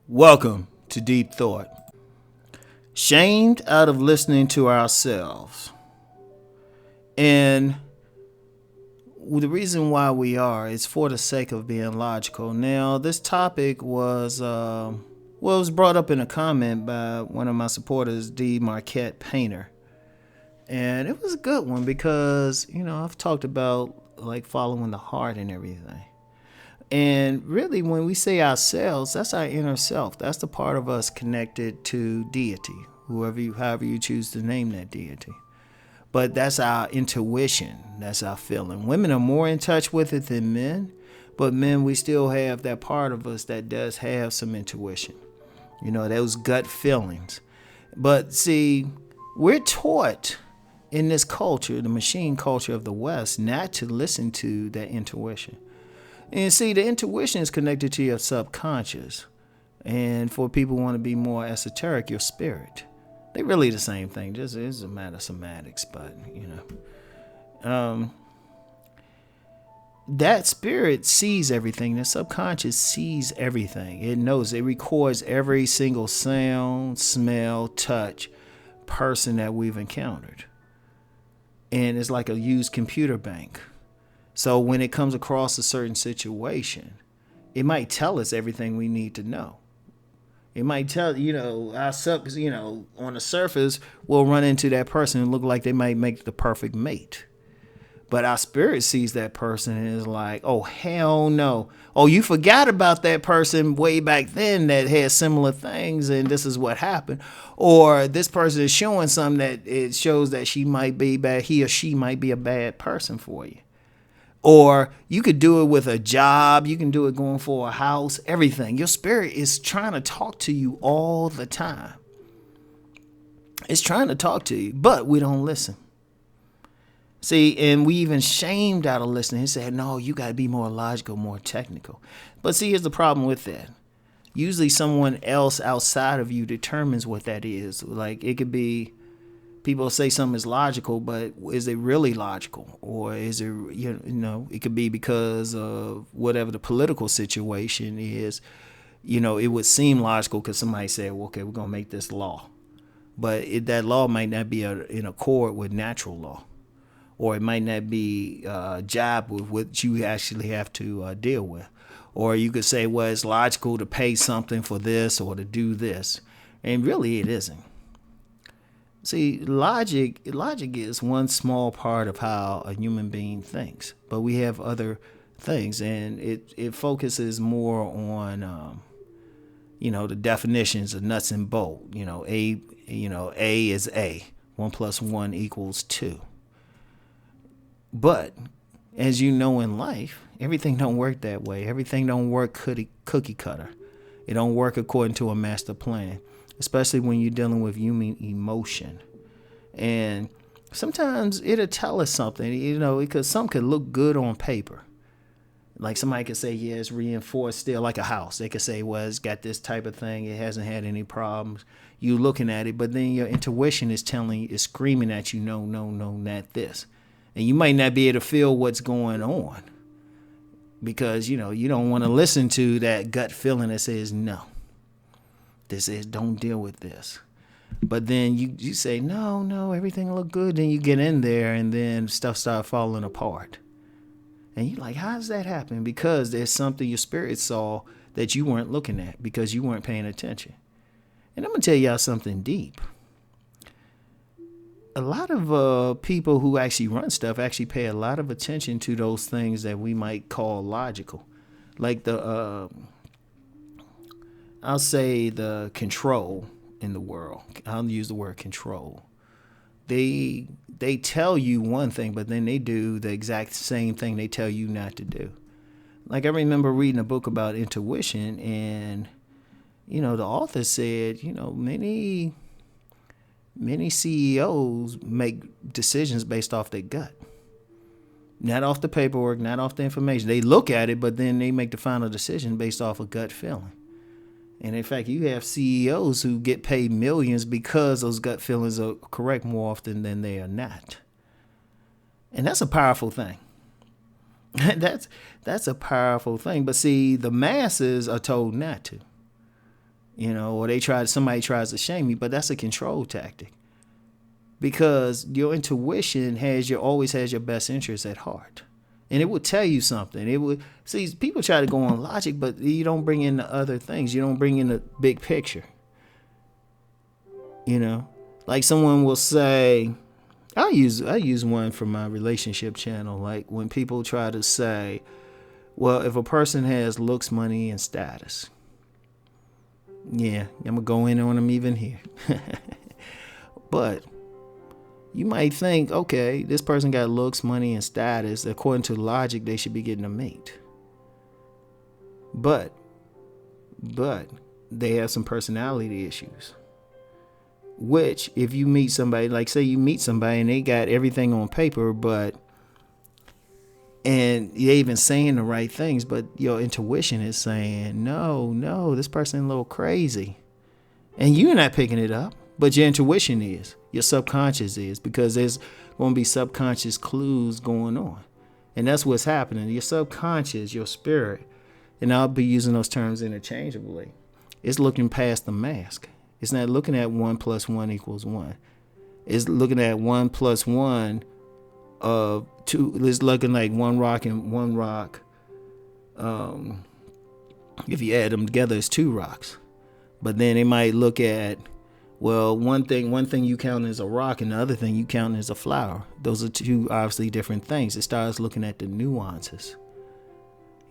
Welcome to Deep Thought. Shamed out of listening to ourselves. And the reason why we are is for the sake of being logical. Now, this topic was it was brought up in a comment by one of my supporters, D. Marquette Painter. And it was a good one because, I've talked about like following the heart and everything. And really, when we say ourselves, that's our inner self. That's the part of us connected to deity, however you choose to name that deity. But that's our intuition. That's our feeling. Women are more in touch with it than men. But men, we still have that part of us that does have some intuition. Those gut feelings. But see, we're taught in this culture, the machine culture of the West, not to listen to that intuition. And see, the intuition is connected to your subconscious. And for people who want to be more esoteric, your spirit. They're really the same thing. Just it's a matter of semantics, but, that spirit sees everything. The subconscious sees everything. It knows. It records every single sound, smell, touch, person that we've encountered. And it's like a used computer bank. So when it comes across a certain situation, it might tell us everything we need to know. It might tell, our on the surface, we'll run into that person and look like they might make the perfect mate. But our spirit sees that person and is like, oh, hell no. Oh, you forgot about that person way back then that had similar things and this is what happened. Or this person is showing something that it shows that she might be bad. He or she might be a bad person for you. Or you could do it with a job. You can do it going for a house, everything. Your spirit is trying to talk to you all the time. It's trying to talk to you, but we don't listen. See, and we even shamed out of listening. He said, no, you got to be more logical, more technical. But see, here's the problem with that. Usually someone else outside of you determines what that is. Like it could be, people say something is logical, but is it really logical? Or is it, it could be because of whatever the political situation is. It would seem logical because somebody said, well, okay, we're going to make this law. But that law might not be in accord with natural law. Or it might not be jibe with what you actually have to deal with. Or you could say, well, it's logical to pay something for this or to do this. And really it isn't. See, logic is one small part of how a human being thinks, but we have other things, and it focuses more on, the definitions of nuts and bolts. A is A, 1 + 1 = 2. But as you know in life, everything don't work that way. Everything don't work cookie cutter. It don't work according to a master plan. Especially when you're dealing with human emotion. And sometimes it'll tell us something, because something could look good on paper. Like somebody could say, yeah, it's reinforced steel like a house. They could say, well, it's got this type of thing. It hasn't had any problems. You looking at it, but then your intuition is screaming at you, no, not this. And you might not be able to feel what's going on because, you don't want to listen to that gut feeling that says no. This is, don't deal with this. But then you say, no, everything look good. Then you get in there and then stuff start falling apart. And you're like, how does that happen? Because there's something your spirit saw that you weren't looking at because you weren't paying attention. And I'm going to tell y'all something deep. A lot of people who actually run stuff actually pay a lot of attention to those things that we might call logical. Like I'll say the control in the world. I'll use the word control. They tell you one thing, but then they do the exact same thing they tell you not to do. Like I remember reading a book about intuition, and the author said, many CEOs make decisions based off their gut. Not off the paperwork, not off the information. They look at it, but then they make the final decision based off a gut feeling. And in fact, you have CEOs who get paid millions because those gut feelings are correct more often than they are not. And that's a powerful thing. that's a powerful thing. But see, the masses are told not to. Or somebody tries to shame you, but that's a control tactic. Because your intuition always has your best interest at heart. And it will tell you something. People try to go on logic, but you don't bring in the other things. You don't bring in the big picture. Like someone will say, I use one from my relationship channel. Like when people try to say, well, if a person has looks, money, and status. Yeah, I'm gonna go in on them even here. But you might think, okay, this person got looks, money, and status. According to logic, they should be getting a mate. But they have some personality issues. Which, if you meet somebody, like say you meet somebody and they got everything on paper, and you're even saying the right things, but your intuition is saying, no, this person a little crazy. And you're not picking it up, but your intuition is. Your subconscious is, because there's going to be subconscious clues going on. And that's what's happening. Your subconscious, your spirit, and I'll be using those terms interchangeably, it's looking past the mask. It's not looking at 1 + 1 = 1. It's looking at 1 + 1 of 2. It's looking like one rock and one rock. If you add them together, it's 2 rocks. But then they might look at, well, one thing you count as a rock and the other thing you count as a flower. Those are 2 obviously different things. It starts looking at the nuances.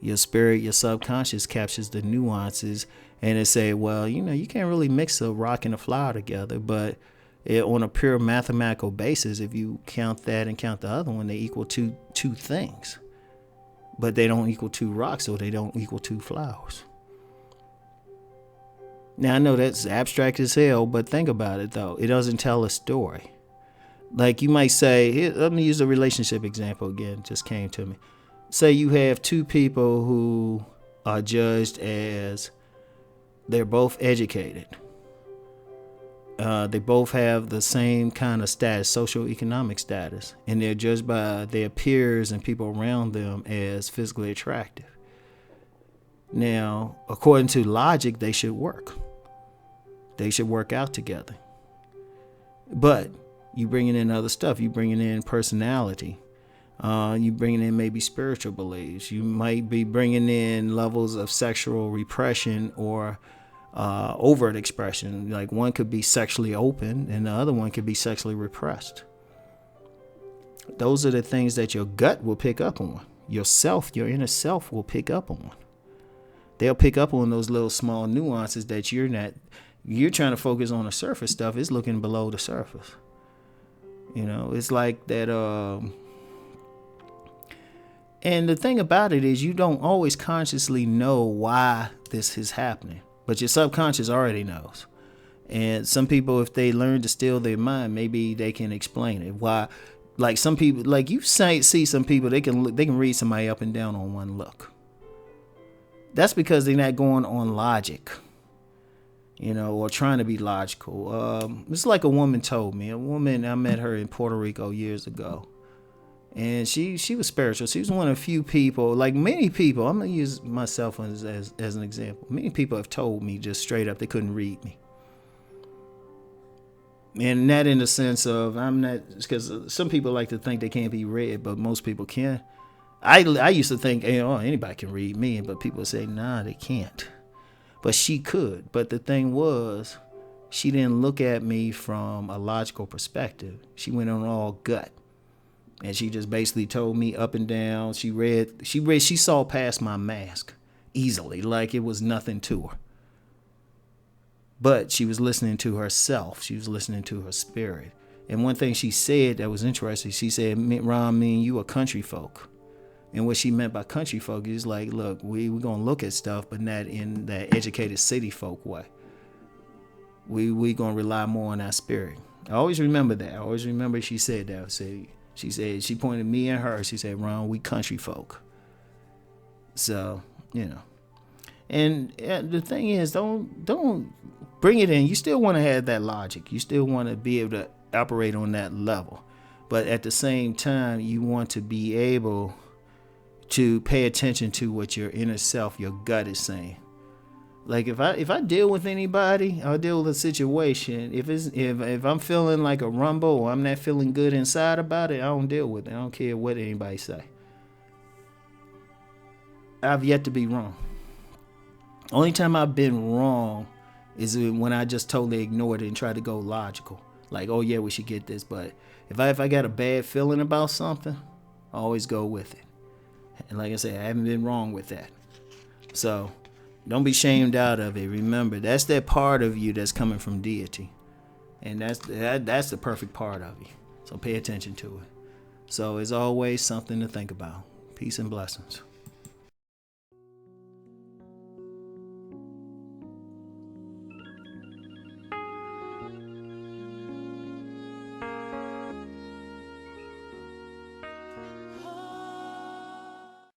Your spirit, your subconscious captures the nuances, and it say, well, you can't really mix a rock and a flower together, but on a pure mathematical basis, if you count that and count the other one, they equal two things. But they don't equal 2 rocks, or they don't equal 2 flowers. Now, I know that's abstract as hell, but think about it, though. It doesn't tell a story. Like you might say, let me use a relationship example again, just came to me. Say you have 2 people who are judged as they're both educated. They both have the same kind of status, socioeconomic status, and they're judged by their peers and people around them as physically attractive. Now, according to logic, they should work. They should work out together. But you bringing in other stuff. You bringing in personality. You bringing in maybe spiritual beliefs. You might be bringing in levels of sexual repression or overt expression. Like one could be sexually open and the other one could be sexually repressed. Those are the things that your gut will pick up on. Yourself, your inner self will pick up on. They'll pick up on those little small nuances that you're trying to focus on the surface stuff. It's looking below the surface. It's like that. And the thing about it is you don't always consciously know why this is happening, but your subconscious already knows. And some people, if they learn to still their mind, maybe they can explain it. Why? Like some people, like you see some people, they can read somebody up and down on one look. That's because they're not going on logic, or trying to be logical. It's like a woman told me. A woman, I met her in Puerto Rico years ago. And she was spiritual. She was one of the few people, like many people, I'm going to use myself as an example. Many people have told me just straight up they couldn't read me. And not in the sense of, I'm not, because some people like to think they can't be read, but most people can. I used to think, anybody can read me, but people say, nah, they can't. But she could. But the thing was, she didn't look at me from a logical perspective. She went on all gut. And she just basically told me up and down. She saw past my mask easily, like it was nothing to her. But she was listening to herself. She was listening to her spirit. And one thing she said that was interesting, she said, Ron, me and you are country folk. And what she meant by country folk is like, look, we're going to look at stuff, but not in that educated city folk way. We're going to rely more on our spirit. I always remember that. I always remember she said that. She said, she pointed me and her. She said, Ron, we country folk. So, And the thing is, don't bring it in. You still want to have that logic. You still want to be able to operate on that level. But at the same time, you want to be able to pay attention to what your inner self, your gut is saying. Like if I deal with anybody, I'll deal with a situation. If I'm feeling like a rumble or I'm not feeling good inside about it, I don't deal with it. I don't care what anybody say. I've yet to be wrong. Only time I've been wrong is when I just totally ignored it and tried to go logical. Like, oh yeah, we should get this. But if I got a bad feeling about something, I always go with it. And like I said, I haven't been wrong with that. So don't be shamed out of it. Remember, that's that part of you that's coming from deity. And that's the perfect part of you. So pay attention to it. So it's always something to think about. Peace and blessings.